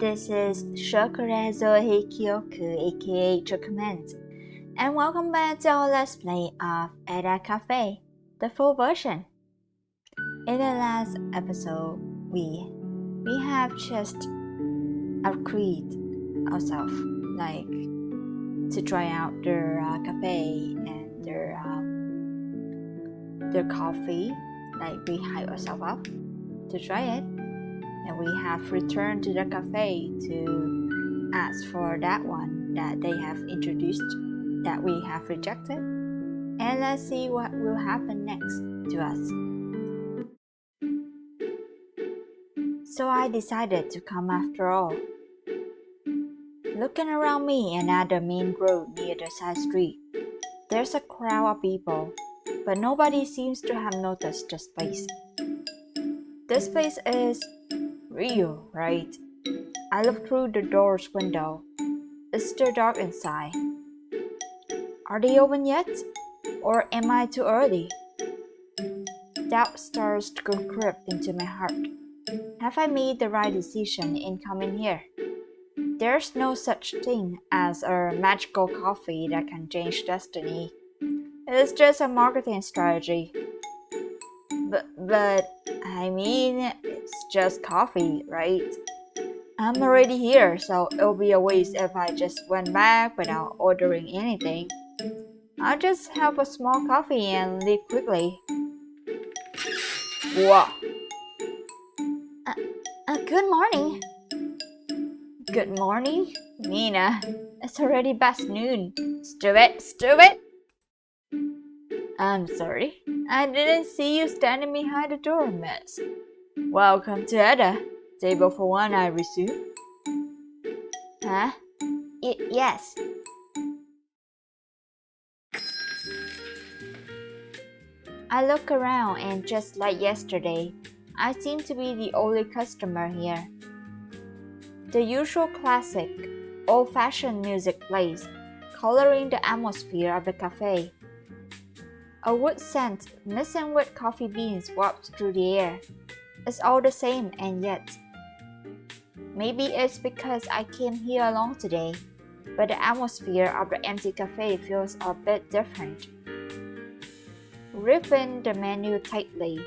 This is Shokora Zouheikyoku aka Chocomint, and welcome back to our Let's Play of EDDA Cafe, the full version. In the last episode, we have just upgraded ourselves, like to try out their cafe and their coffee. Like we hype ourselves up to try it. And we have returned to the cafe to ask for that one that they have introduced that we have rejected. And let's see what will happen next to us. So I decided to come after all. Looking around me and at the main road near the side street, there's a crowd of people, but nobody seems to have noticed this place. This place is real, right? I look through the door's window. It's still dark inside. Are they open yet? Or am I too early? Doubt starts to creep into my heart. Have I made the right decision in coming here? There's no such thing as a magical coffee that can change destiny. It's just a marketing strategy. But I mean, it's just coffee, right? I'm already here, so it'll be a waste if I just went back without ordering anything. I'll just have a small coffee and leave quickly. Wow. Good morning. Good morning, Mina. It's already past noon. Stupid. I'm sorry. I didn't see you standing behind the door, miss. Welcome to EDDA. Table for one, I resume. Huh? Yes. I look around and just like yesterday, I seem to be the only customer here. The usual classic, old-fashioned music plays, coloring the atmosphere of the cafe. A wood scent mixing with coffee beans wafts through the air. It's all the same, and yet maybe it's because I came here alone today, but the atmosphere of the empty cafe feels a bit different. Gripping the menu tightly,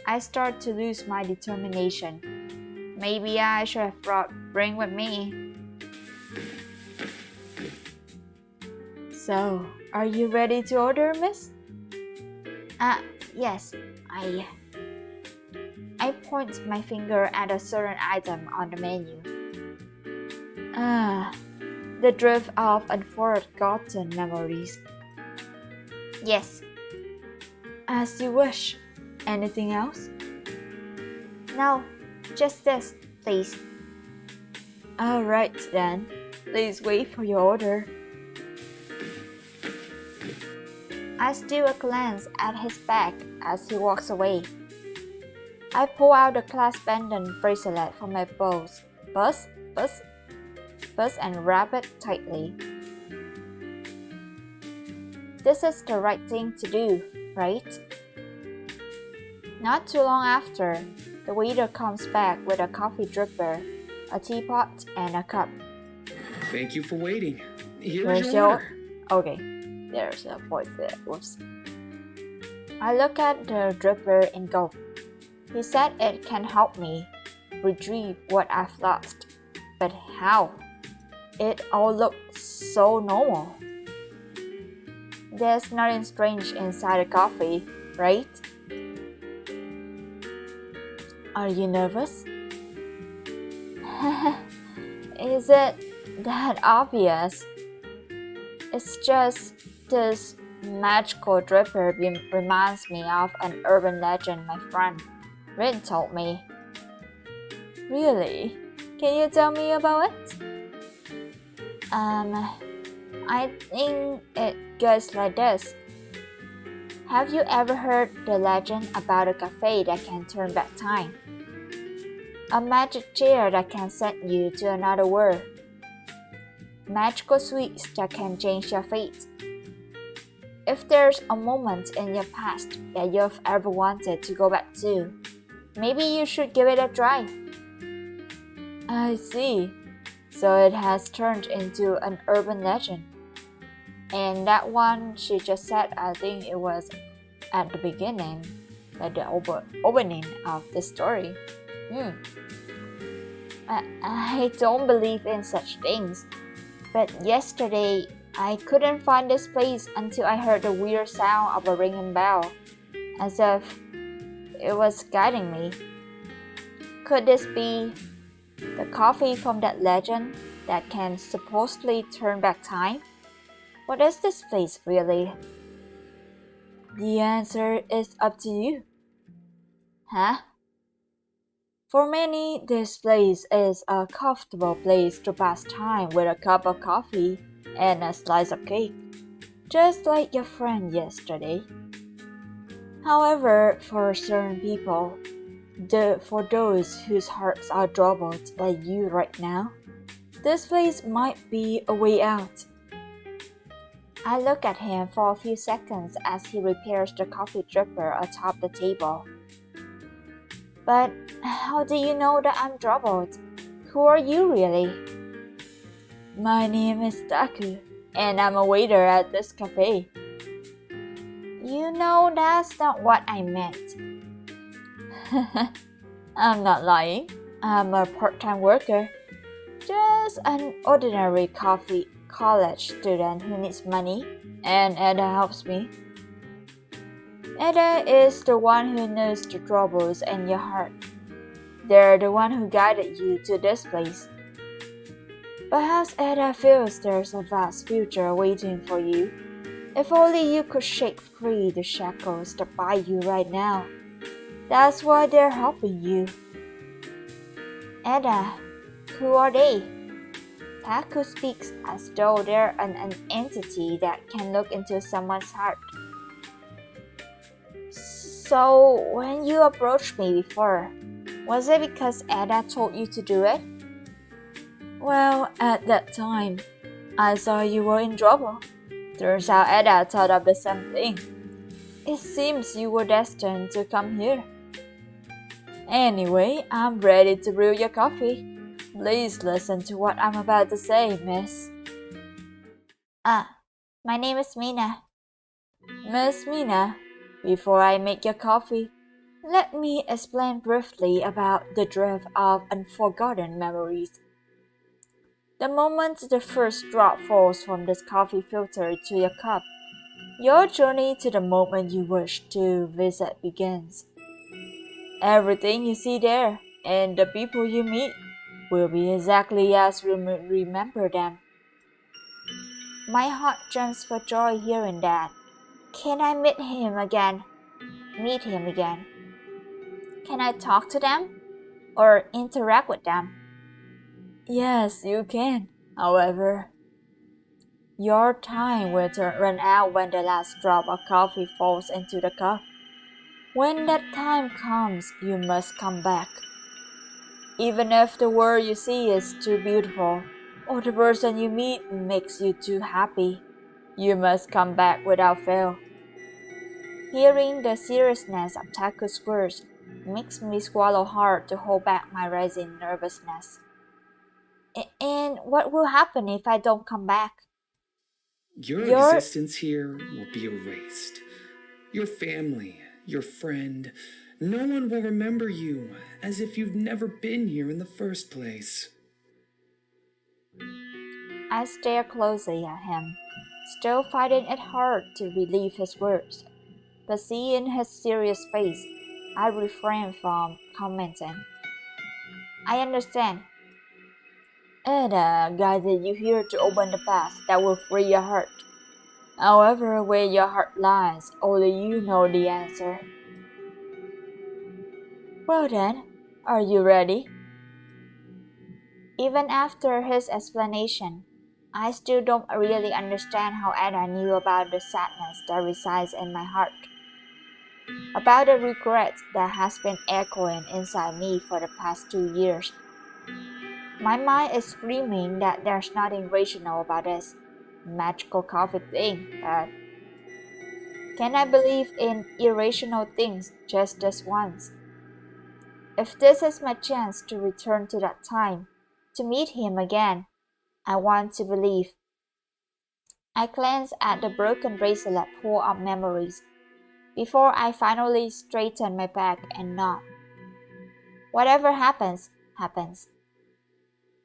I start to lose my determination. Maybe I should have brought drink with me. So, are you ready to order, miss? Yes, I point my finger at a certain item on the menu. The drift of unforgotten memories. Yes. As you wish. Anything else? No, just this, please. Alright then, please wait for your order. I steal a glance at his bag as he walks away. I pull out the clasp pendant bracelet from my bust and wrap it tightly. This is the right thing to do, right? Not too long after, the waiter comes back with a coffee dripper, a teapot, and a cup. Thank you for waiting. Here's your order. Okay, there's a voice there. Whoops. I look at the dripper and go. He said it can help me retrieve what I've lost. But how? It all looks so normal. There's nothing strange inside the coffee, right? Are you nervous? Is it that obvious? It's just this magical dripper reminds me of an urban legend my friend Rin told me. Really? Can you tell me about it? I think it goes like this. Have you ever heard the legend about a cafe that can turn back time? A magic chair that can send you to another world. Magical sweets that can change your fate. If there's a moment in your past that you've ever wanted to go back to, maybe you should give it a try. I see. So it has turned into an urban legend. And that one she just said, I think it was at the beginning, at the opening of the story. I don't believe in such things, but yesterday I couldn't find this place until I heard the weird sound of a ringing bell, as if it was guiding me. Could this be the coffee from that legend that can supposedly turn back time? What is this place really? The answer is up to you. Huh? For many, this place is a comfortable place to pass time with a cup of coffee and a slice of cake, just like your friend yesterday. However, for certain people, for those whose hearts are troubled like you right now, this place might be a way out. I look at him for a few seconds as he repairs the coffee dripper atop the table. But how do you know that I'm troubled? Who are you really? My name is Taku, and I'm a waiter at this cafe. You know that's not what I meant. I'm not lying. I'm a part-time worker. Just an ordinary college student who needs money, and EDDA helps me. EDDA is the one who knows the troubles in your heart. They're the one who guided you to this place. Perhaps EDDA feels there's a vast future waiting for you. If only you could shake free the shackles that bind you right now. That's why they're helping you. EDDA, who are they? Taku speaks as though they're an entity that can look into someone's heart. So, when you approached me before, was it because EDDA told you to do it? Well, at that time, I saw you were in trouble. Turns out EDDA thought of the same thing. It seems you were destined to come here. Anyway, I'm ready to brew your coffee. Please listen to what I'm about to say, miss. My name is Mina. Miss Mina, before I make your coffee, let me explain briefly about the drift of unforgotten memories. The moment the first drop falls from this coffee filter to your cup, your journey to the moment you wish to visit begins. Everything you see there and the people you meet will be exactly as you remember them. My heart jumps for joy hearing that. Can I meet him again? Meet him again? Can I talk to them? Or interact with them? Yes, you can. However, your time will run out when the last drop of coffee falls into the cup. When that time comes, you must come back. Even if the world you see is too beautiful, or the person you meet makes you too happy, you must come back without fail. Hearing the seriousness of Taku's words makes me swallow hard to hold back my rising nervousness. And what will happen if I don't come back? Your existence here will be erased. Your family, your friend, no one will remember you, as if you've never been here in the first place. I stare closely at him, still finding it hard to believe his words. But seeing his serious face, I refrain from commenting. I understand. EDDA guided you here to open the path that will free your heart. However, where your heart lies, only you know the answer. Well then, are you ready? Even after his explanation, I still don't really understand how EDDA knew about the sadness that resides in my heart. About the regret that has been echoing inside me for the past 2 years. My mind is screaming that there's nothing rational about this magical coffee thing, but can I believe in irrational things just this once? If this is my chance to return to that time, to meet him again, I want to believe. I glance at the broken bracelet full of memories before I finally straighten my back and nod. Whatever happens, happens.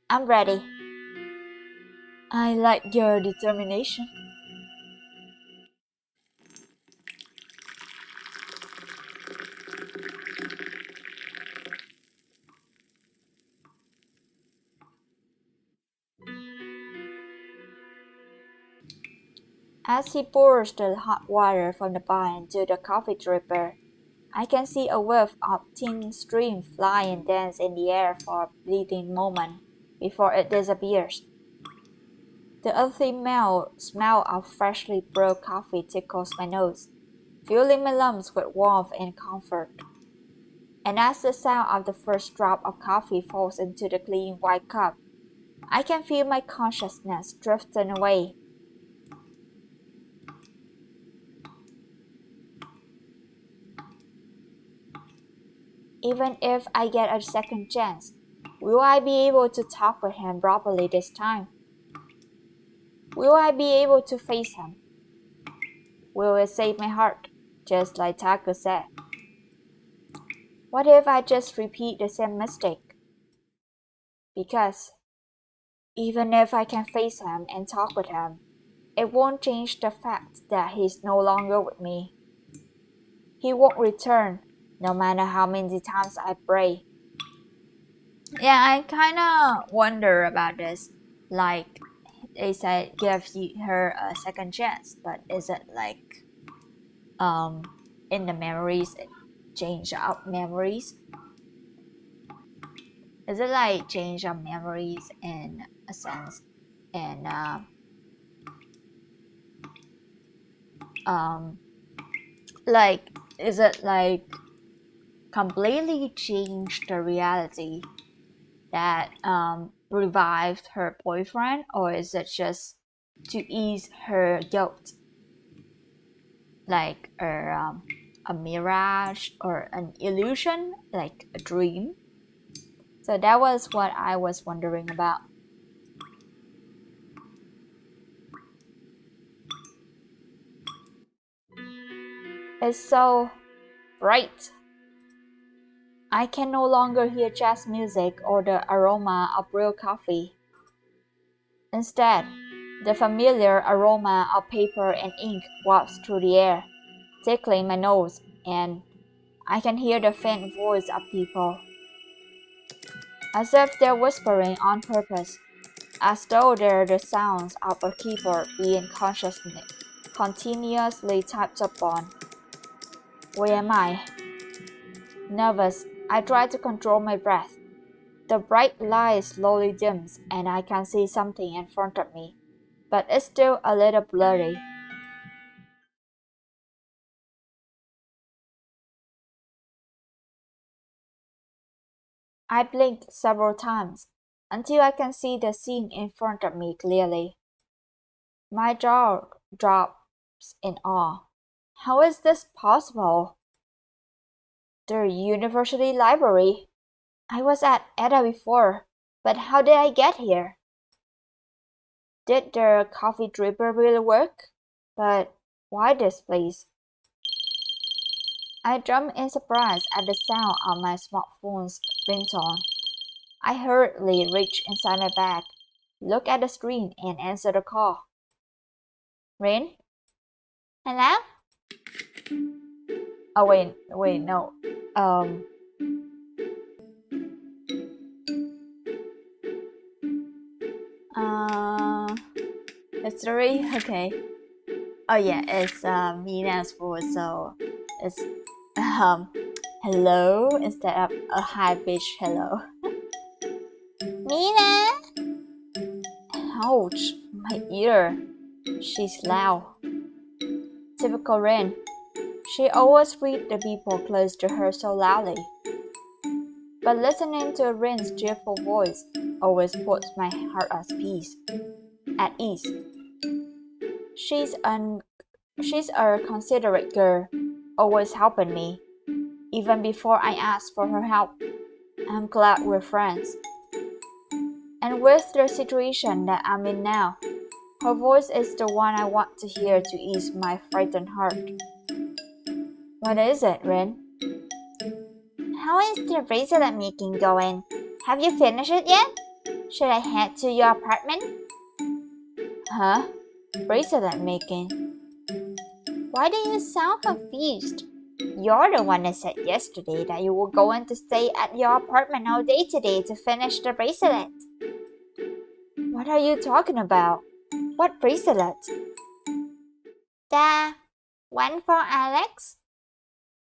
I'm ready. I like your determination. As he pours the hot water from the bar into the coffee dripper, I can see a whiff of thin steam fly and dance in the air for a fleeting moment before it disappears. The earthy smell of freshly brewed coffee tickles my nose, filling my lungs with warmth and comfort. And as the sound of the first drop of coffee falls into the clean white cup, I can feel my consciousness drifting away. Even if I get a second chance, will I be able to talk with him properly this time? Will I be able to face him? Will it save my heart, just like Taco said? What if I just repeat the same mistake? Because even if I can face him and talk with him, it won't change the fact that he's no longer with me. He won't return, no matter how many times I pray. Yeah, I kind of wonder about this. Like, they said give her a second chance, but is it like um in the memories, change of memories? Is it like change of memories in a sense? And um like, is it like completely change the reality that revived her boyfriend, or is it just to ease her guilt, like a mirage or an illusion, like a dream? So that was what I was wondering about. It's so bright. I can no longer hear jazz music or the aroma of real coffee. Instead, the familiar aroma of paper and ink wafts through the air, tickling my nose, and I can hear the faint voice of people, as if they're whispering on purpose, as though they're the sounds of a keyboard being continuously typed upon. Where am I? Nervous, I try to control my breath. The bright light slowly dims and I can see something in front of me, but it's still a little blurry. I blink several times until I can see the scene in front of me clearly. My jaw drops in awe. How is this possible? The university library. I was at EDDA before, but how did I get here? Did the coffee dripper really work? But why this place? I jumped in surprise at the sound of my smartphone's ringtone. I hurriedly reached inside my bag, looked at the screen, and answered the call. Rain? Hello? Oh wait, no. Um, uh, it's three. Okay. Oh yeah, it's Mina's voice, so it's um, hello instead of a high pitched hello. Mina! Ouch, my ear. She's loud. Typical Rin. She always reads the people close to her so loudly. But listening to Rin's cheerful voice always puts my heart at ease. She's an she's a considerate girl, always helping me, even before I ask for her help. I'm glad we're friends. And with the situation that I'm in now, her voice is the one I want to hear to ease my frightened heart. What is it, Rin? How is the bracelet making going? Have you finished it yet? Should I head to your apartment? Huh? Bracelet making? Why do you sound confused? You're the one that said yesterday that you were going to stay at your apartment all day today to finish the bracelet. What are you talking about? What bracelet? The one for Alex?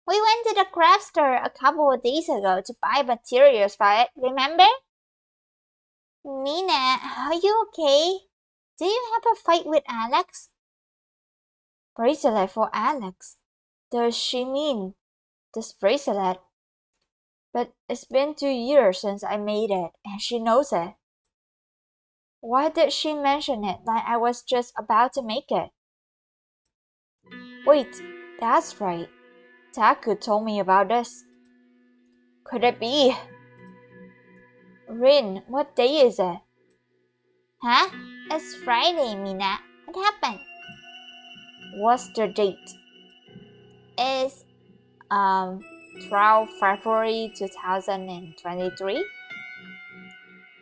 We went to the craft store a couple of days ago to buy materials for it, remember? Mina, are you okay? Do you have a fight with Alex? Bracelet for Alex? Does she mean this bracelet? But it's been 2 years since I made it, and she knows it. Why did she mention it like I was just about to make it? Wait, that's right. Taku told me about this. Could it be? Rin, what day is it? Huh? It's Friday, Mina. What happened? What's the date? It's 12 February 2023.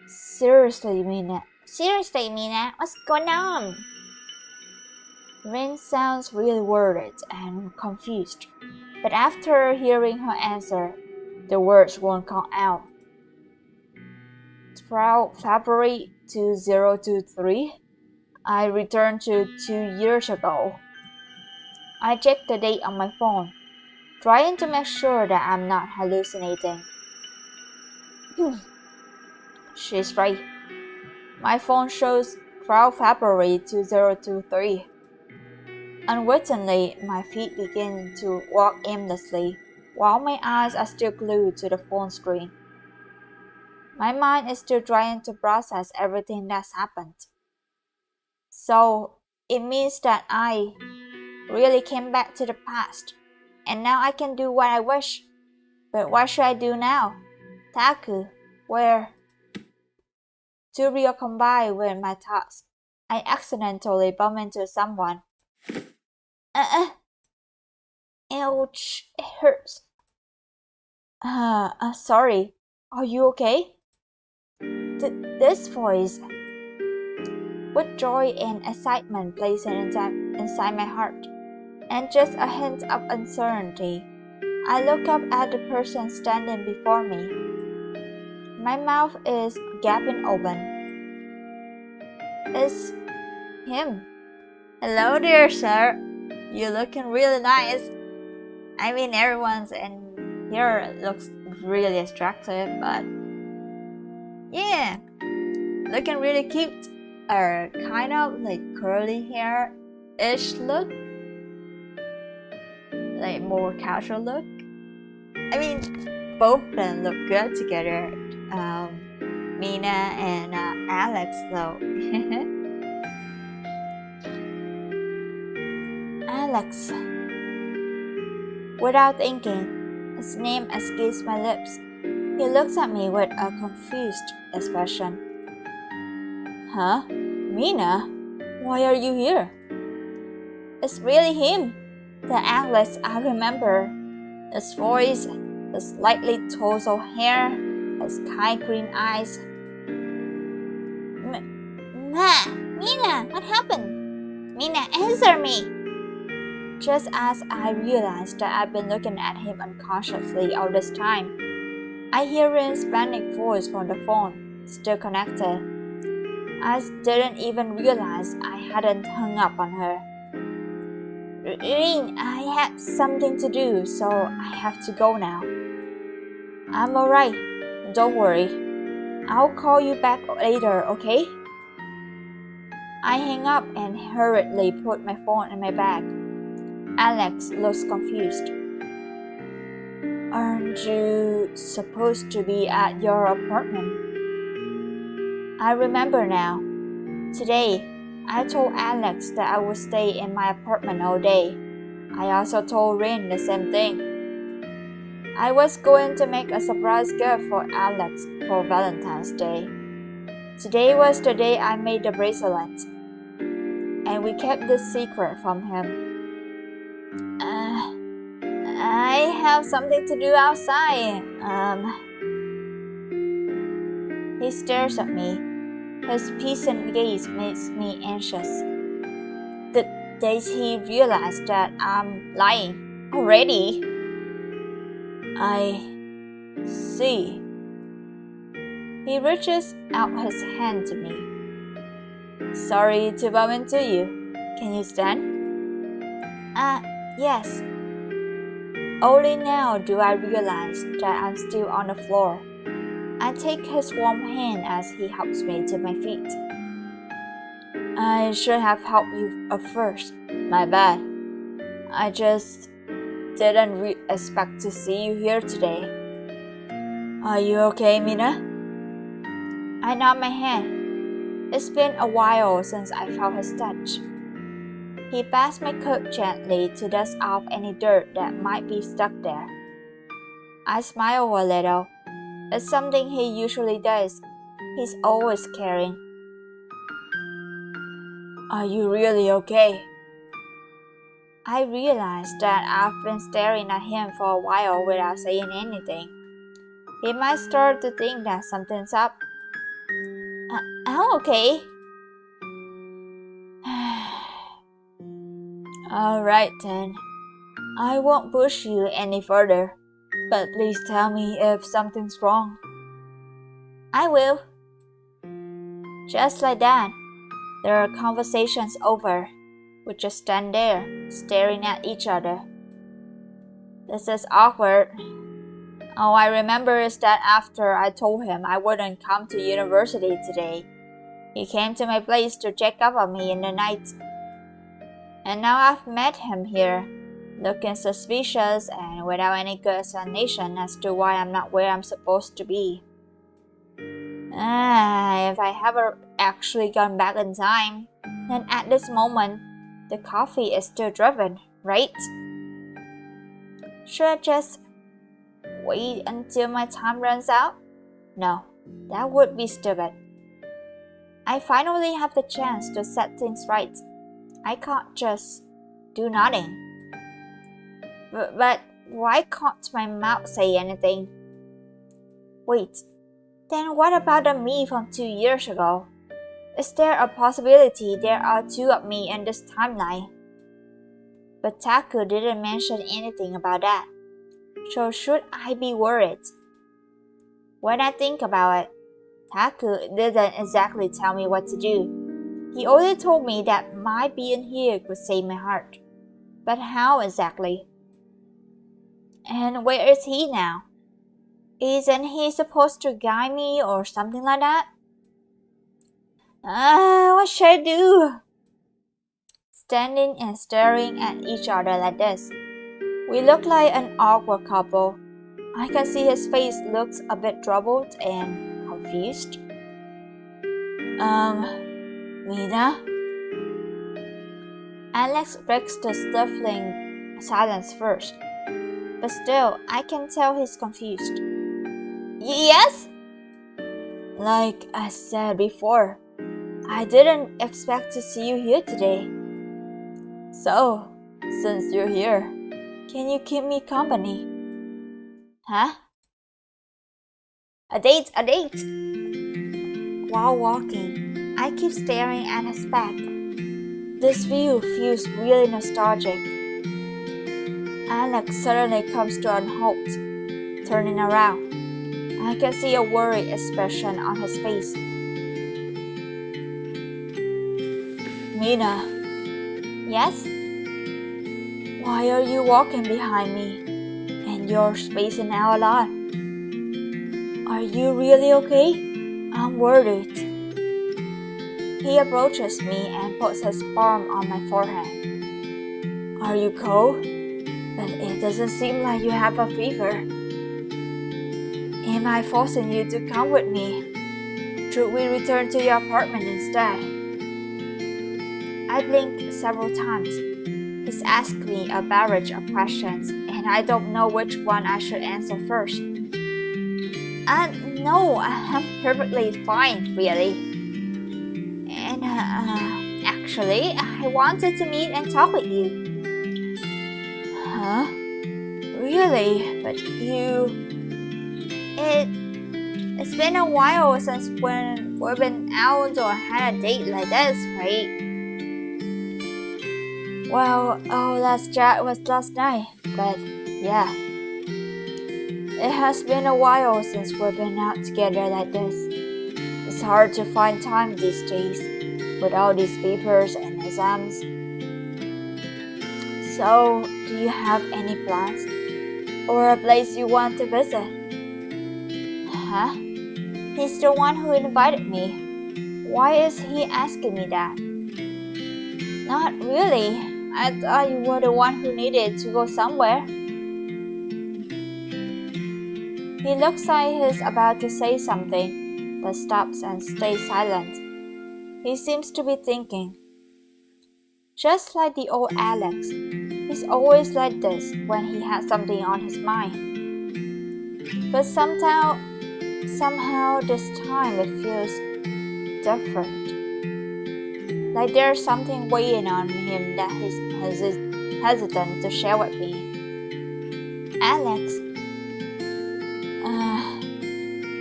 Seriously, Mina, what's going on? Rin sounds really worried and confused, but after hearing her answer, the words won't come out. 12 February 2023? I returned to 2 years ago. I checked the date on my phone, trying to make sure that I'm not hallucinating. She's right. My phone shows 12 February 2023. Unwittingly, my feet begin to walk aimlessly, while my eyes are still glued to the phone screen. My mind is still trying to process everything that's happened. So, it means that I really came back to the past, and now I can do what I wish. But what should I do now? Taku, where? To recombine with my thoughts, I accidentally bump into someone. Ouch, it hurts. Sorry. Are you okay? This voice, with joy and excitement blazing inside my heart, and just a hint of uncertainty, I look up at the person standing before me. My mouth is gaping open. It's him. Hello there, sir. You're looking really nice. I mean, everyone's in here looks really attractive, but yeah, looking really cute. Kind of like curly hair-ish look, like more casual look. I mean, both of them look good together. Mina and Alex, though. Alex. Without thinking, his name escapes my lips. He looks at me with a confused expression. Huh? Mina? Why are you here? It's really him. The Alex I remember. His voice, his slightly tousled hair, his kind green eyes. Mina, what happened? Mina, answer me! Just as I realized that I've been looking at him unconsciously all this time, I hear Rin's panicked voice from the phone, still connected. I didn't even realize I hadn't hung up on her. Rin, I have something to do, so I have to go now. I'm alright. Don't worry. I'll call you back later, okay? I hang up and hurriedly put my phone in my bag. Alex looks confused. Aren't you supposed to be at your apartment? I remember now. Today, I told Alex that I would stay in my apartment all day. I also told Rin the same thing. I was going to make a surprise gift for Alex for Valentine's Day. Today was the day I made the bracelet, and we kept this secret from him. I have something to do outside. He stares at me. His peasant gaze makes me anxious. Does he realize that I'm lying already? I see. He reaches out his hand to me. Sorry to bump into you. Can you stand? Yes. Only now do I realize that I'm still on the floor. I take his warm hand as he helps me to my feet. I should have helped you up first. My bad. I just didn't expect to see you here today. Are you okay, Mina? I nod my head. It's been a while since I felt his touch. He pats my coat gently to dust off any dirt that might be stuck there. I smile a little. It's something he usually does. He's always caring. Are you really okay? I realize that I've been staring at him for a while without saying anything. He might start to think that something's up. I'm okay. Alright then. I won't push you any further, but please tell me if something's wrong. I will. Just like that, their conversation's over. We just stand there, staring at each other. This is awkward. All I remember is that after I told him I wouldn't come to university today, he came to my place to check up on me in the night. And now I've met him here, looking suspicious and without any good explanation as to why I'm not where I'm supposed to be. If I ever actually gone back in time, then at this moment, the coffee is still driven, right? Should I just wait until my time runs out? No, that would be stupid. I finally have the chance to set things right. I can't just do nothing. But why can't my mouth say anything? Wait, then what about the me from 2 years ago? Is there a possibility there are two of me in this timeline? But Taku didn't mention anything about that. So should I be worried? When I think about it, Taku didn't exactly tell me what to do. He only told me that my being here could save my heart. But how exactly? And where is he now? Isn't he supposed to guide me or something like that? What should I do? Standing and staring at each other like this, we look like an awkward couple. I can see his face looks a bit troubled and confused. Mina? Alex breaks the stifling silence first, but still, I can tell he's confused. Yes? Like I said before, I didn't expect to see you here today. So, since you're here, can you keep me company? Huh? A date! While walking, I keep staring at his back. This view feels really nostalgic. Alex suddenly comes to a halt, turning around. I can see a worried expression on his face. Mina. Yes? Why are you walking behind me? And you're spacing out a lot. Are you really okay? I'm worried. He approaches me and puts his palm on my forehead. Are you cold? But it doesn't seem like you have a fever. Am I forcing you to come with me? Should we return to your apartment instead? I blink several times. He's asked me a barrage of questions, and I don't know which one I should answer first. No, I'm perfectly fine, really. Actually, I wanted to meet and talk with you. Huh? Really? But it's been a while since when we've been out or had a date like this, right? Well, our last chat was last night, but yeah. It has been a while since we've been out together like this. It's hard to find time these days with all these papers and exams. So, do you have any plans? Or a place you want to visit? Huh? He's the one who invited me. Why is he asking me that? Not really. I thought you were the one who needed to go somewhere. He looks like he's about to say something, but stops and stays silent. He seems to be thinking. Just like the old Alex, he's always like this when he has something on his mind. But somehow this time it feels different. Like there's something weighing on him that he's hesitant to share with me. Alex.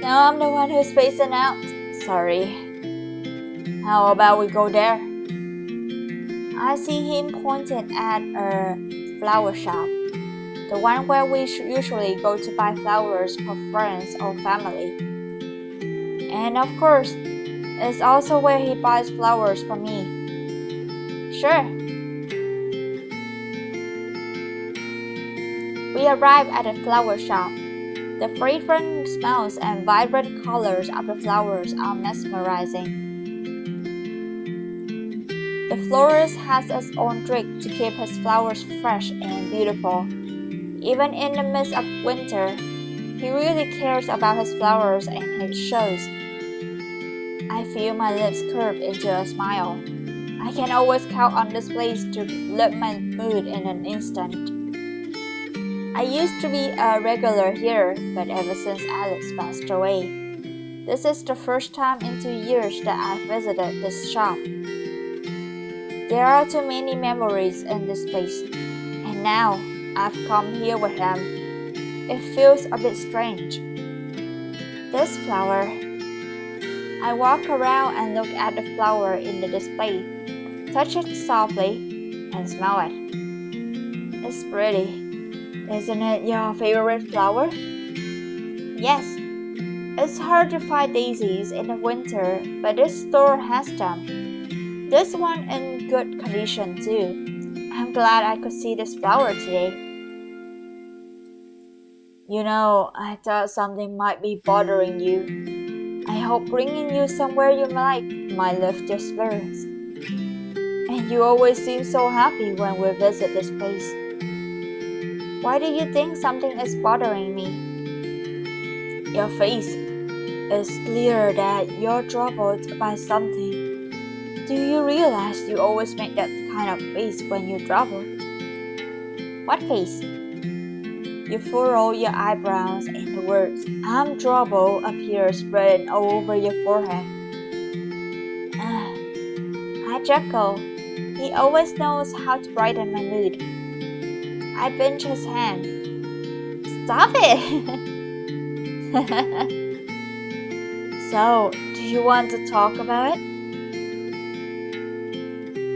Now I'm the one who's spacing out. Sorry. How about we go there? I see him pointing at a flower shop. The one where we usually go to buy flowers for friends or family. And of course, it's also where he buys flowers for me. Sure. We arrive at the flower shop. The fragrant smells and vibrant colors of the flowers are mesmerizing. The florist has his own trick to keep his flowers fresh and beautiful. Even in the midst of winter, he really cares about his flowers and it shows. I feel my lips curve into a smile. I can always count on this place to lift my mood in an instant. I used to be a regular here, but ever since Alex passed away, this is the first time in 2 years that I've visited this shop. There are too many memories in this place, and now I've come here with him. It feels a bit strange. This flower. I walk around and look at the flower in the display, touch it softly, and smell it. It's pretty. Isn't it your favorite flower? Yes. It's hard to find daisies in the winter, but this store has them. This one in good condition too. I'm glad I could see this flower today. You know, I thought something might be bothering you. I hope bringing you somewhere you like might lift your spirits. And you always seem so happy when we visit this place. Why do you think something is bothering me? Your face. It's clear that you're troubled by something. Do you realize you always make that kind of face when you're troubled? What face? You furrow your eyebrows and the words "I'm troubled" appear spread all over your forehead. I chuckle. He always knows how to brighten my mood. I pinch his hand. Stop it! So, do you want to talk about it?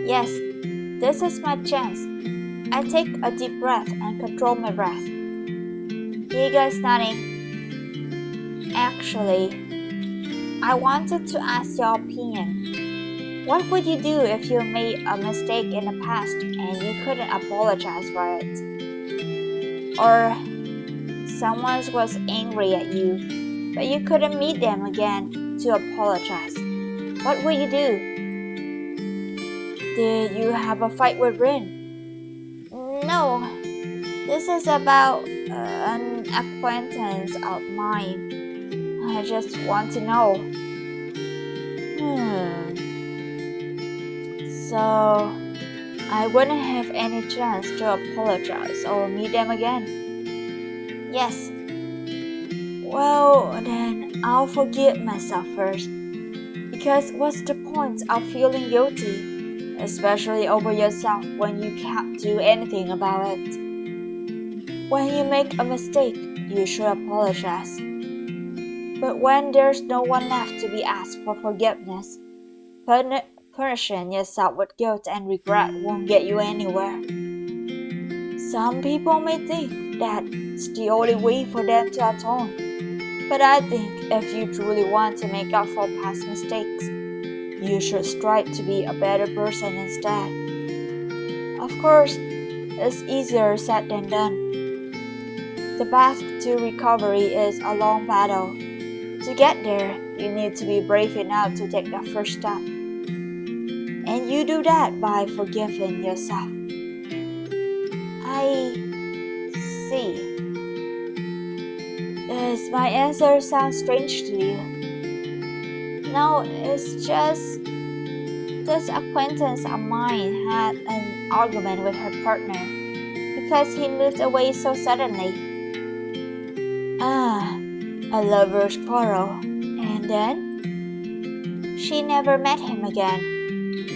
Yes, this is my chance. I take a deep breath and control my breath. You guys nodding. Actually, I wanted to ask your opinion. What would you do if you made a mistake in the past and you couldn't apologize for it? Or someone was angry at you, but you couldn't meet them again to apologize. What would you do? Did you have a fight with Rin? No, this is about an acquaintance of mine. I just want to know. So, I wouldn't have any chance to apologize or meet them again. Yes. Well, then I'll forgive myself first. Because what's the point of feeling guilty, especially over yourself when you can't do anything about it? When you make a mistake, you should apologize. But when there's no one left to be asked for forgiveness, punishing yourself with guilt and regret won't get you anywhere. Some people may think that's the only way for them to atone. But I think if you truly want to make up for past mistakes, you should strive to be a better person instead. Of course, it's easier said than done. The path to recovery is a long battle. To get there, you need to be brave enough to take the first step. And you do that by forgiving yourself. I see. Does my answer sound strange to you? No, it's just this acquaintance of mine had an argument with her partner because he moved away so suddenly. A lover's quarrel. And then? She never met him again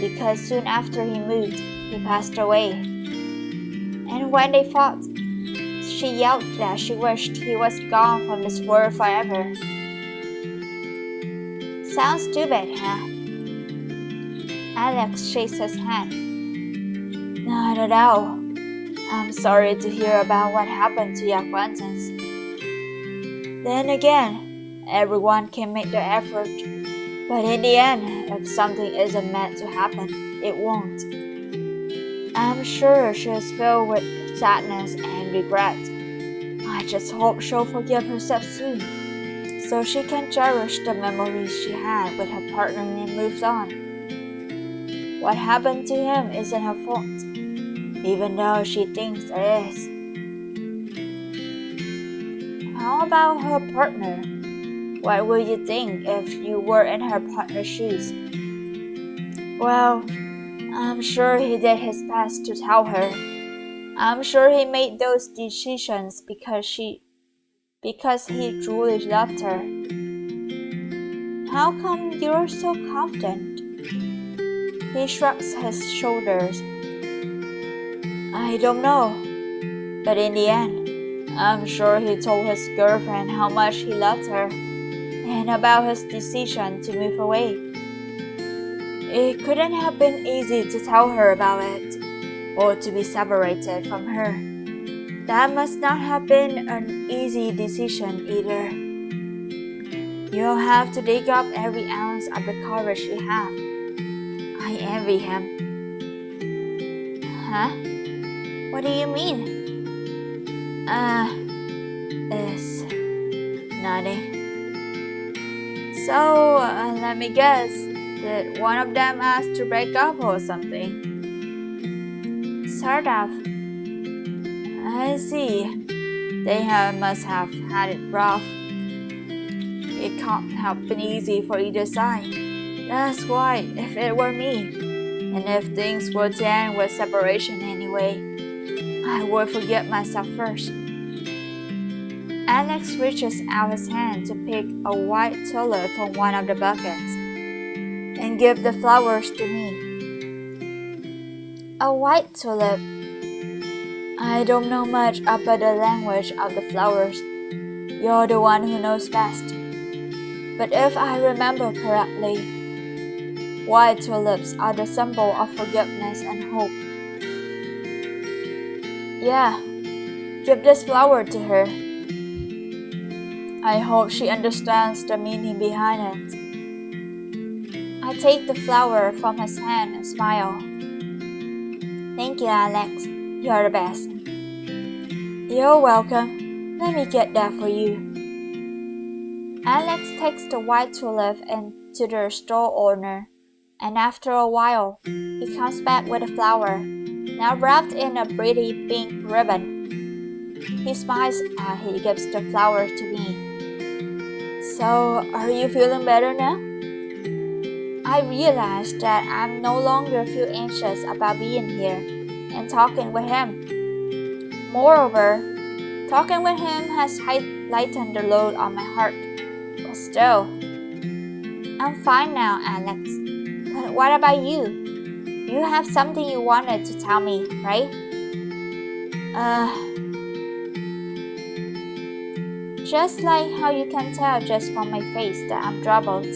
because soon after he moved, he passed away. And when they fought, she yelled that she wished he was gone from this world forever. Sounds stupid, huh? Alex shakes his head. Not at all. I'm sorry to hear about what happened to your acquaintance. Then again, everyone can make the effort. But in the end, if something isn't meant to happen, it won't. I'm sure she's filled with sadness and regret. I just hope she'll forgive herself soon, so she can cherish the memories she had with her partner and move on. What happened to him isn't her fault, even though she thinks it is. How about her partner? What would you think if you were in her partner's shoes? Well, I'm sure he did his best to tell her. I'm sure he made those decisions because he truly loved her. How come you're so confident? He shrugs his shoulders. I don't know, but in the end, I'm sure he told his girlfriend how much he loved her and about his decision to move away. It couldn't have been easy to tell her about it, or to be separated from her. That must not have been an easy decision either. You'll have to dig up every ounce of the courage you have. I envy him. Huh? What do you mean? It's nothing. So, let me guess. Did one of them ask to break up or something? Sort of. I see. Must have had it rough. It can't have been easy for either side. That's why, if it were me, and if things were to end with separation anyway, I would forgive myself first. Alex reaches out his hand to pick a white tulip from one of the buckets and give the flowers to me. A white tulip. I don't know much about the language of the flowers. You're the one who knows best. But if I remember correctly, white tulips are the symbol of forgiveness and hope. Yeah, give this flower to her. I hope she understands the meaning behind it. I take the flower from his hand and smile. Thank you, Alex. You're the best. You're welcome. Let me get that for you. Alex takes the white tulip into the store owner, and after a while, he comes back with a flower, now wrapped in a pretty pink ribbon. He smiles and he gives the flower to me. So, are you feeling better now? I realize that I no longer feel anxious about being here and talking with him. Moreover, talking with him has lightened the load on my heart. But still, I'm fine now, Alex. But what about you? You have something you wanted to tell me, right? Just like how you can tell just from my face that I'm troubled,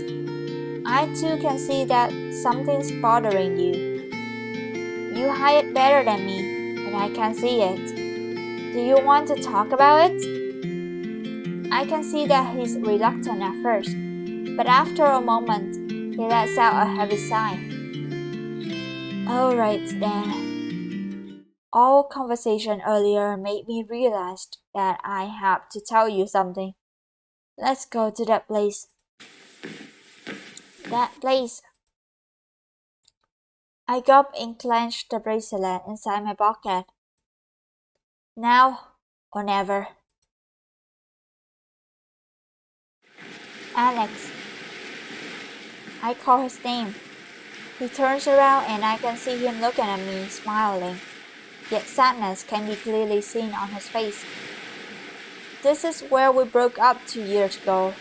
I too can see that something's bothering you. You hide it better than me, but I can see it. Do you want to talk about it? I can see that he's reluctant at first, but after a moment, he lets out a heavy sigh. Alright then. All conversation earlier made me realize that I have to tell you something. Let's go to that place. That place. I gulped and clenched the bracelet inside my pocket. Now or never. Alex. I call his name. He turns around and I can see him looking at me, smiling. Yet sadness can be clearly seen on his face. This is where we broke up 2 years ago.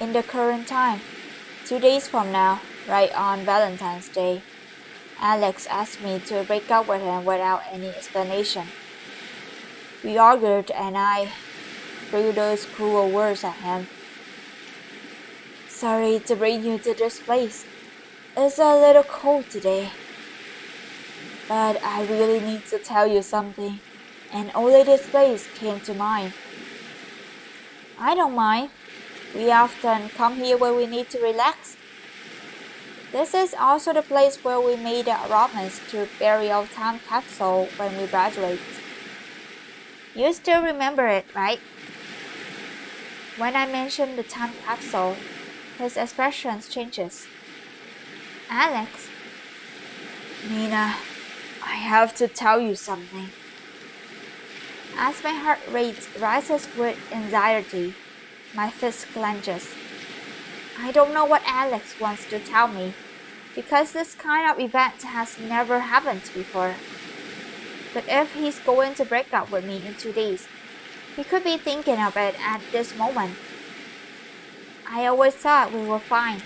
In the current time. 2 days from now, right on Valentine's Day. Alex asked me to break up with him without any explanation. We argued and I threw those cruel words at him. Sorry to bring you to this place. It's a little cold today. But I really need to tell you something, and only this place came to mind. I don't mind. We often come here when we need to relax. This is also the place where we made a promise to bury our time capsule when we graduate. You still remember it, right? When I mention the time capsule, his expression changes. Alex? Nina, I have to tell you something. As my heart rate rises with anxiety, my fist clenches. I don't know what Alex wants to tell me, because this kind of event has never happened before. But if he's going to break up with me in 2 days, he could be thinking of it at this moment. I always thought we were fine.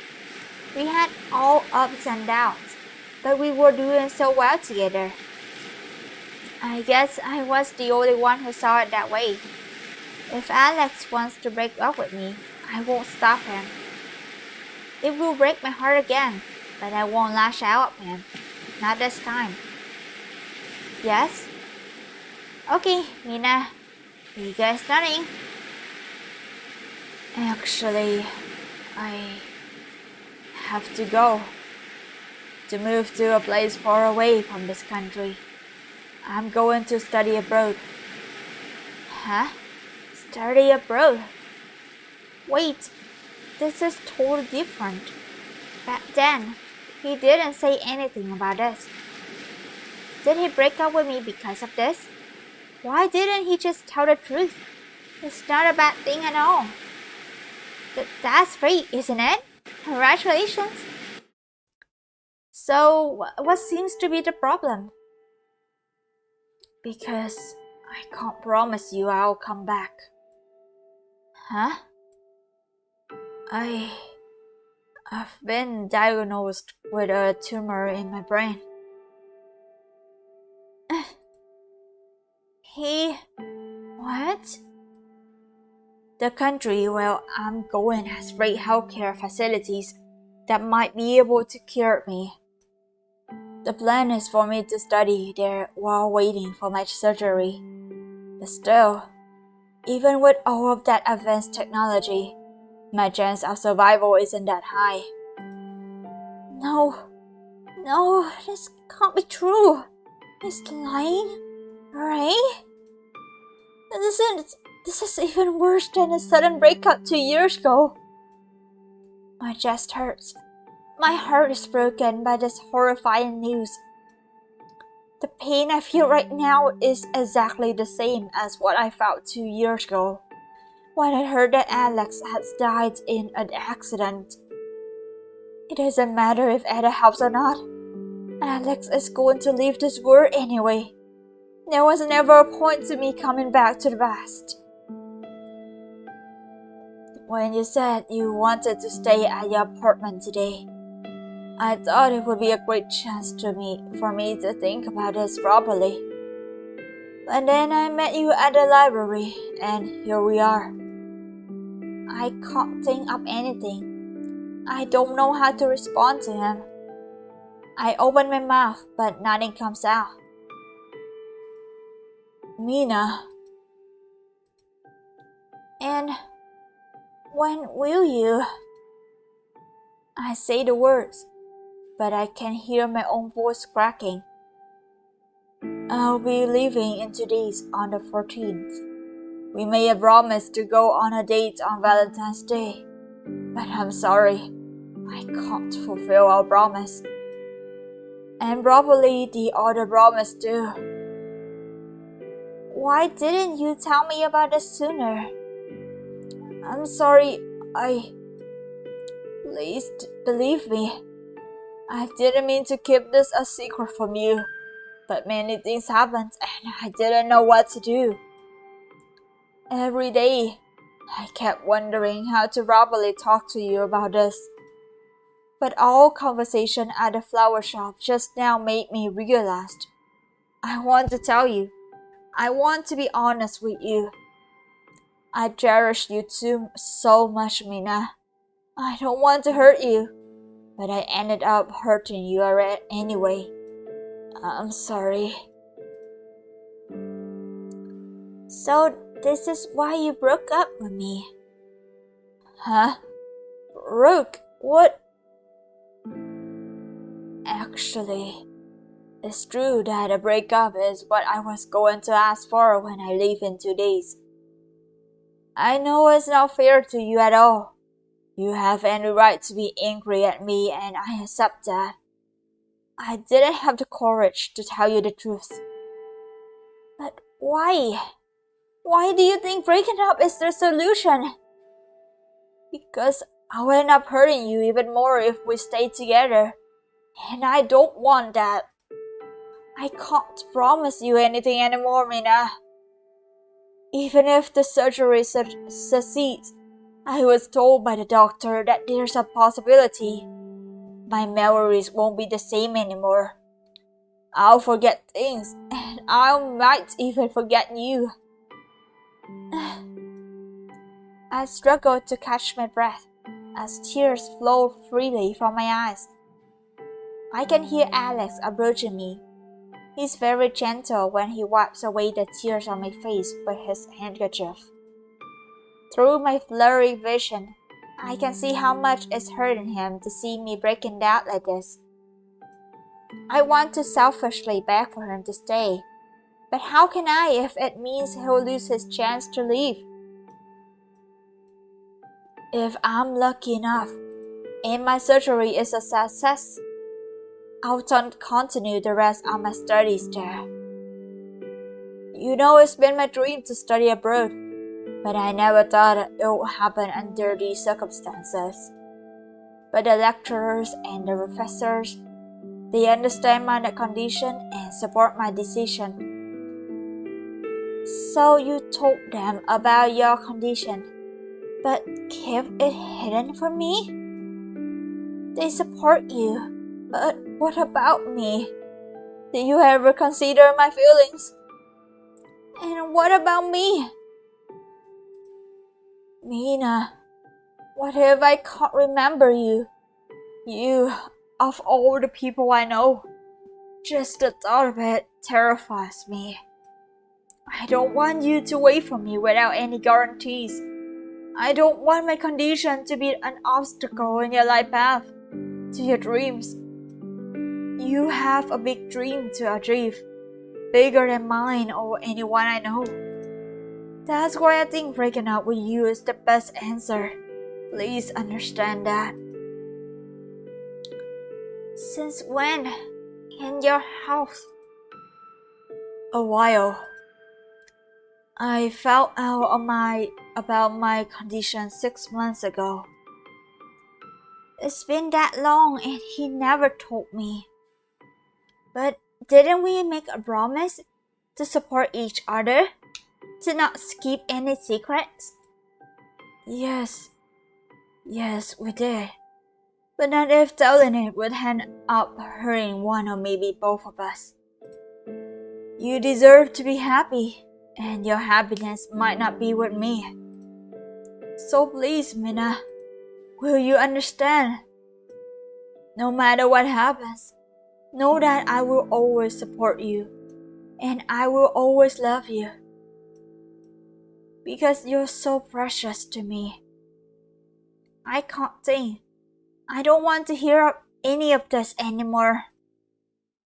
We had all ups and downs, but we were doing so well together. I guess I was the only one who saw it that way. If Alex wants to break up with me, I won't stop him. It will break my heart again, but I won't lash out at him. Not this time. Yes? Okay, Nina. You guys nothing? Actually, I have to go. To move to a place far away from this country. I'm going to study abroad. Huh? Study abroad? Wait, this is totally different. Back then, he didn't say anything about this. Did he break up with me because of this? Why didn't he just tell the truth? It's not a bad thing at all. That's great, isn't it? Congratulations. So, what seems to be the problem? Because I can't promise you I'll come back. Huh? I've been diagnosed with a tumor in my brain. What? The country where I'm going has great healthcare facilities that might be able to cure me. The plan is for me to study there while waiting for my surgery. But still, even with all of that advanced technology, my chance of survival isn't that high. No, this can't be true. He's lying, right? This is even worse than a sudden breakup 2 years ago. My chest hurts. My heart is broken by this horrifying news. The pain I feel right now is exactly the same as what I felt 2 years ago, when I heard that Alex had died in an accident. It doesn't matter if Edda helps or not. Alex is going to leave this world anyway. There was never a point to me coming back to the past. The When you said you wanted to stay at your apartment today, I thought it would be a great chance for me to think about this properly. But then I met you at the library, and here we are. I can't think of anything. I don't know how to respond to him. I open my mouth, but nothing comes out. Mina. And when will you? I say the words, but I can hear my own voice cracking. I'll be leaving in 2 days on the 14th. We made a promise to go on a date on Valentine's Day, but I'm sorry, I can't fulfill our promise. And probably the other promise too. Why didn't you tell me about this sooner? I'm sorry, Please believe me. I didn't mean to keep this a secret from you, but many things happened and I didn't know what to do. Every day, I kept wondering how to properly talk to you about this. But our conversation at the flower shop just now made me realize. I want to tell you. I want to be honest with you. I cherish you too so much, Mina. I don't want to hurt you, but I ended up hurting you anyway. I'm sorry. So this is why you broke up with me? Huh? Broke? What? Actually, it's true that a breakup is what I was going to ask for when I leave in 2 days. I know it's not fair to you at all. You have any right to be angry at me and I accept that. I didn't have the courage to tell you the truth. But why? Why do you think breaking up is the solution? Because I'll end up hurting you even more if we stay together. And I don't want that. I can't promise you anything anymore, Mina. Even if the surgery succeeds, I was told by the doctor that there's a possibility. My memories won't be the same anymore. I'll forget things, and I might even forget you. I struggled to catch my breath as tears flowed freely from my eyes. I can hear Alex approaching me. He's very gentle when he wipes away the tears on my face with his handkerchief. Through my blurry vision, I can see how much it's hurting him to see me breaking down like this. I want to selfishly beg for him to stay, but how can I if it means he'll lose his chance to leave? If I'm lucky enough, and my surgery is a success, I'll continue the rest of my studies there. You know, it's been my dream to study abroad, but I never thought it would happen under these circumstances. But the lecturers and the professors, they understand my condition and support my decision. So you told them about your condition, but kept it hidden from me? They support you, but what about me? Did you ever consider my feelings? And what about me? Mina, what if I can't remember you? You, of all the people I know, just the thought of it terrifies me. I don't want you to wait for me without any guarantees. I don't want my condition to be an obstacle in your life path, to your dreams. You have a big dream to achieve, bigger than mine or anyone I know. That's why I think breaking up with you is the best answer. Please understand that. Since when? In your house? A while. I found out about my condition 6 months ago. It's been that long and he never told me. But didn't we make a promise to support each other? To not keep any secrets? Yes, Yes, we did. But not if telling it would end up hurting one or maybe both of us. You deserve to be happy, and your happiness might not be with me. So please, Mina, will you understand? No matter what happens, know that I will always support you, and I will always love you. Because you're so precious to me. I can't think. I don't want to hear any of this anymore.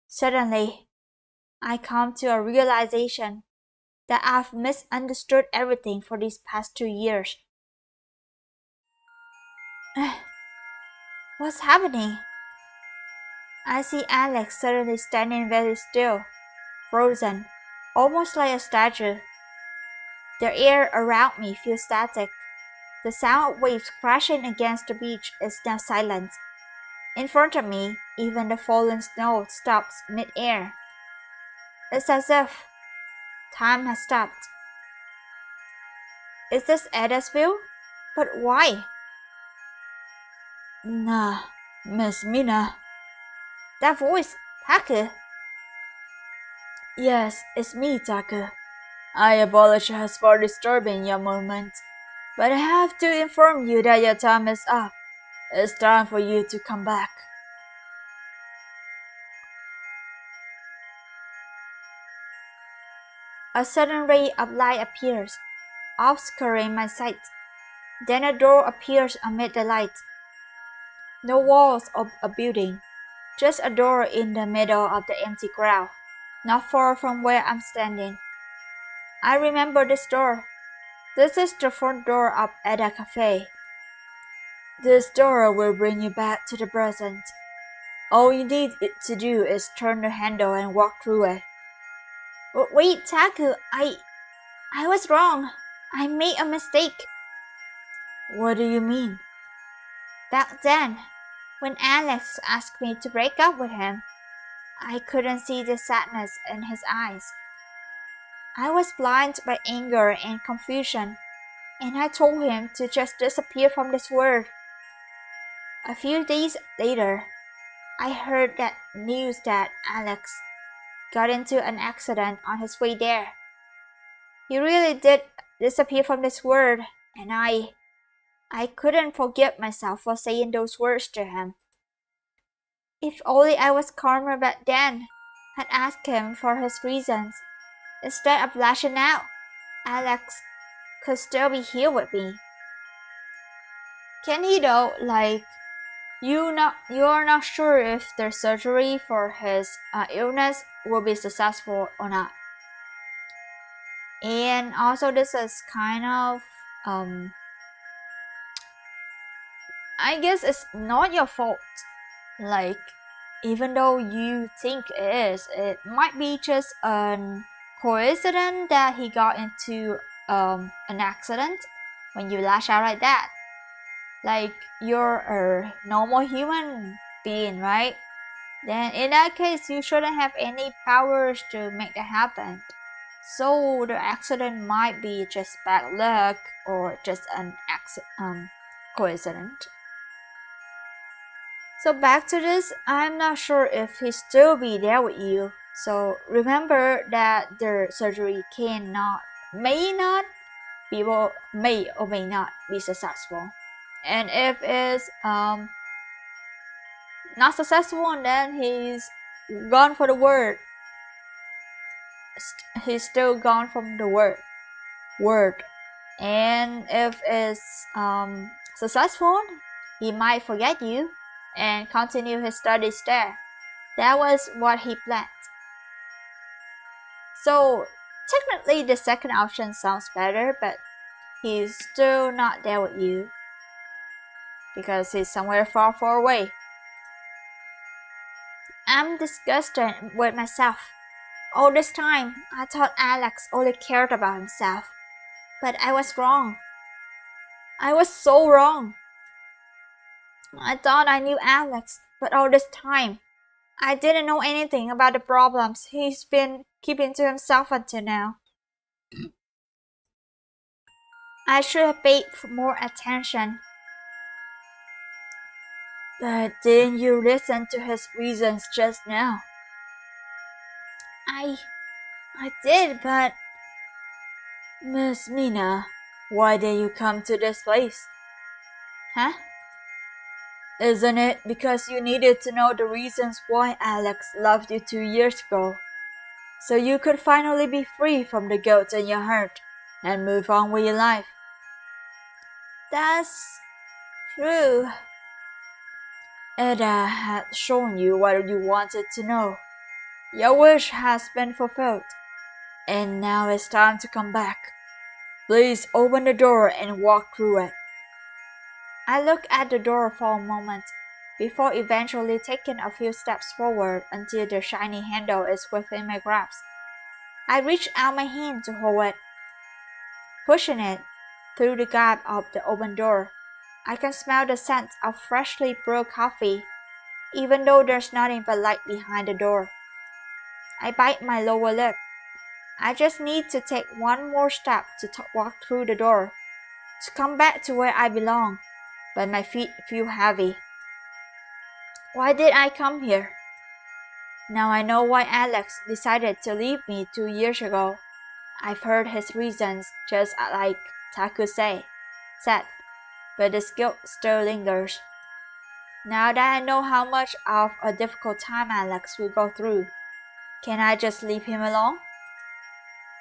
Suddenly, I come to a realization that I've misunderstood everything for these past 2 years. What's happening? I see Alex suddenly standing very still, frozen, almost like a statue. The air around me feels static. The sound of waves crashing against the beach is now silent. In front of me, even the falling snow stops mid-air. It's as if time has stopped. Is this Edda's view? But why? Nah, Miss Mina. That voice, Taku. Yes, it's me, Taku. I apologize for disturbing your moment, but I have to inform you that your time is up. It's time for you to come back. A sudden ray of light appears, obscuring my sight. Then a door appears amid the light. No walls of a building, just a door in the middle of the empty ground, not far from where I'm standing. I remember this door. This is the front door of EDDA Cafe. This door will bring you back to the present. All you need to do is turn the handle and walk through it. Wait, Taku, I was wrong. I made a mistake. What do you mean? Back then, when Alex asked me to break up with him, I couldn't see the sadness in his eyes. I was blinded by anger and confusion, and I told him to just disappear from this world. A few days later, I heard that news that Alex got into an accident on his way there. He really did disappear from this world, and I couldn't forgive myself for saying those words to him. If only I was calmer back then, had asked him for his reasons, instead of lashing out, Alex could still be here with me. Can he though? Like, you're not sure if the surgery for his illness will be successful or not. And also this is kind of I guess it's not your fault. Like, even though you think it is, it might be just a coincidence that he got into an accident when you lash out like that. Like, you're a normal human being, right? Then in that case, you shouldn't have any powers to make that happen. So the accident might be just bad luck or just an coincidence. So back to this, I'm not sure if he still be there with you. So remember that the surgery may or may not be successful. And if it's not successful, then he's gone for the word. He's still gone from the word. And if it's successful, he might forget you and continue his studies there. That was what he planned. So technically the second option sounds better, but he's still not there with you because he's somewhere far, far away. I'm disgusted with myself. All this time, I thought Alex only cared about himself. But I was wrong. I was so wrong. I thought I knew Alex, but all this time, I didn't know anything about the problems he's been keeping to himself until now. I should have paid more attention. But didn't you listen to his reasons just now? I did, but... Miss Mina, why did you come to this place? Huh? Isn't it because you needed to know the reasons why Alex loved you 2 years ago? So you could finally be free from the guilt in your heart and move on with your life. That's true. EDDA had shown you what you wanted to know. Your wish has been fulfilled, and now it's time to come back. Please open the door and walk through it. I look at the door for a moment, before eventually taking a few steps forward until the shiny handle is within my grasp. I reach out my hand to hold it. Pushing it through the gap of the open door, I can smell the scent of freshly brewed coffee, even though there's nothing but light behind the door. I bite my lower lip. I just need to take one more step to walk through the door, to come back to where I belong, but my feet feel heavy. Why did I come here? Now I know why Alex decided to leave me 2 years ago. I've heard his reasons, just like Taku said, but the guilt still lingers. Now that I know how much of a difficult time Alex will go through, can I just leave him alone?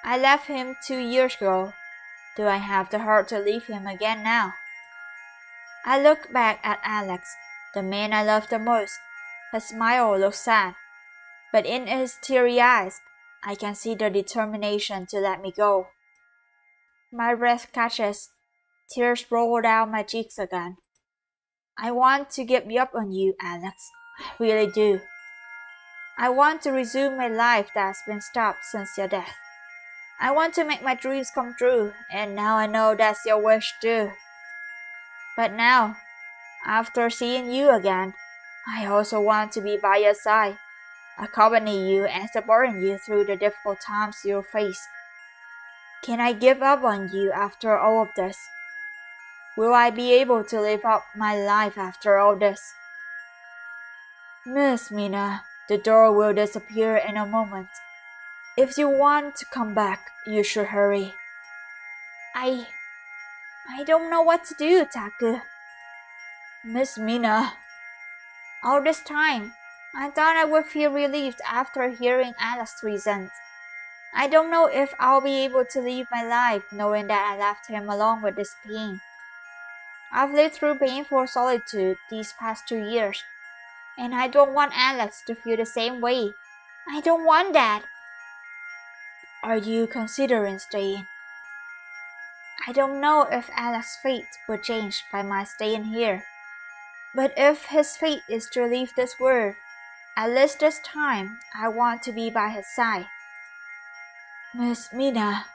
I left him 2 years ago. Do I have the heart to leave him again now? I look back at Alex, the man I love the most. His smile looks sad, but in his teary eyes, I can see the determination to let me go. My breath catches, tears roll down my cheeks again. I want to give up on you, Alex. I really do. I want to resume my life that's been stopped since your death. I want to make my dreams come true, and now I know that's your wish too. But now, after seeing you again, I also want to be by your side, accompany you and supporting you through the difficult times you'll face. Can I give up on you after all of this? Will I be able to live up my life after all this? Miss Mina, the door will disappear in a moment. If you want to come back, you should hurry. I don't know what to do, Taku. Miss Mina. All this time, I thought I would feel relieved after hearing Alex's reasons. I don't know if I'll be able to live my life knowing that I left him alone with this pain. I've lived through painful solitude these past 2 years, and I don't want Alex to feel the same way. I don't want that. Are you considering staying? I don't know if Alex's fate will change by my staying here. But if his fate is to leave this world, at least this time I want to be by his side. Miss Mina,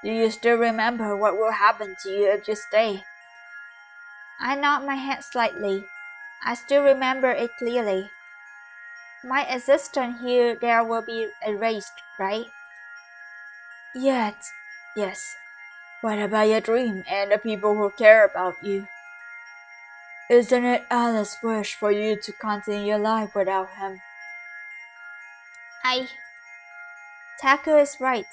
do you still remember what will happen to you if you stay? I nod my head slightly. I still remember it clearly. My existence here there will be erased, right? Yes. What about your dream and the people who care about you? Isn't it Alice's wish for you to continue your life without him? Taku is right.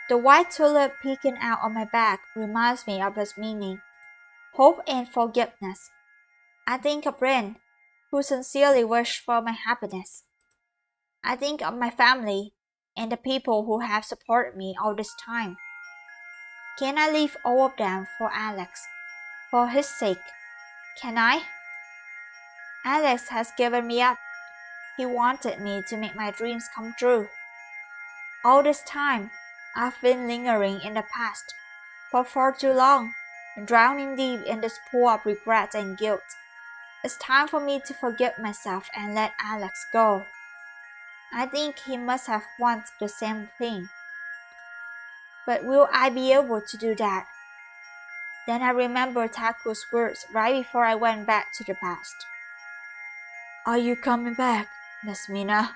The white tulip peeking out on my back reminds me of its meaning, hope and forgiveness. I think of Ren, who sincerely wished for my happiness. I think of my family and the people who have supported me all this time. Can I leave all of them for Alex? For his sake? Can I? Alex has given me up. He wanted me to make my dreams come true. All this time, I've been lingering in the past for far too long, drowning deep in this pool of regret and guilt. It's time for me to forgive myself and let Alex go. I think he must have wanted the same thing. But will I be able to do that? Then I remember Taku's words right before I went back to the past. Are you coming back, Miss Mina?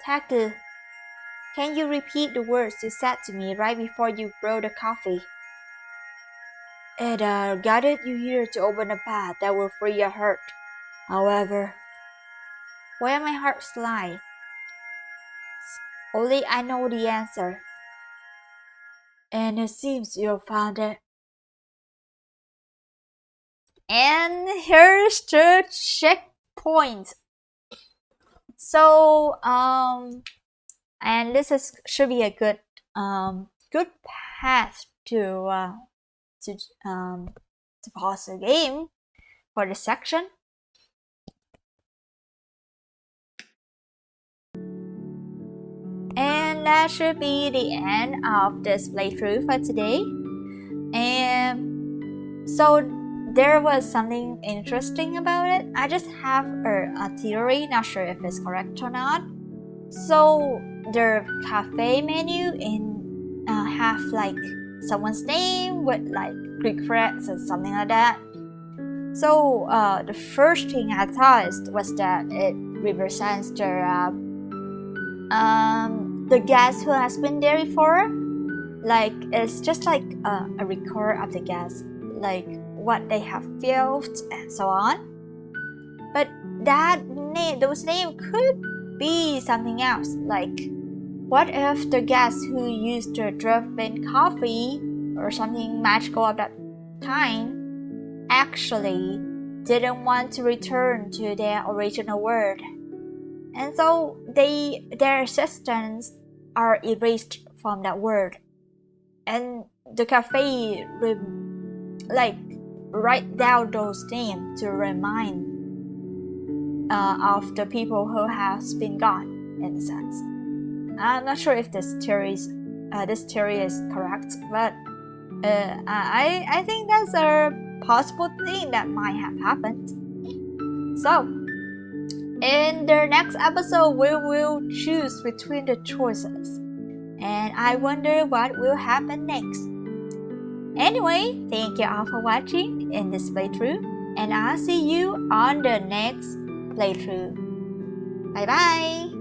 Taku, can you repeat the words you said to me right before you brewed the coffee? EDDA guided you here to open a path that will free your heart. However, where my heart lies, only I know the answer. And it seems you found it. And here's the checkpoint. So, and should be a good path to pause the game for this section. And that should be the end of this playthrough for today. And so there was something interesting about it. I just have a theory, not sure if it's correct or not. So the cafe menu have like someone's name with like Greek phrases and something like that. So the first thing I thought was that it represents the guest who has been there before. Like it's just like a record of the guests, like what they have felt and so on. But those names could be something else. Like, what if the guests who used to drink coffee or something magical of that kind actually didn't want to return to their original world, and so their existence are erased from that world, and the cafe write down those names to remind of the people who has been gone, in a sense. I'm not sure if this theory is correct, but I think that's a possible thing that might have happened. So, in the next episode, we will choose between the choices, and I wonder what will happen next. Anyway, thank you all for watching in this playthrough, and I'll see you on the next playthrough. Bye bye!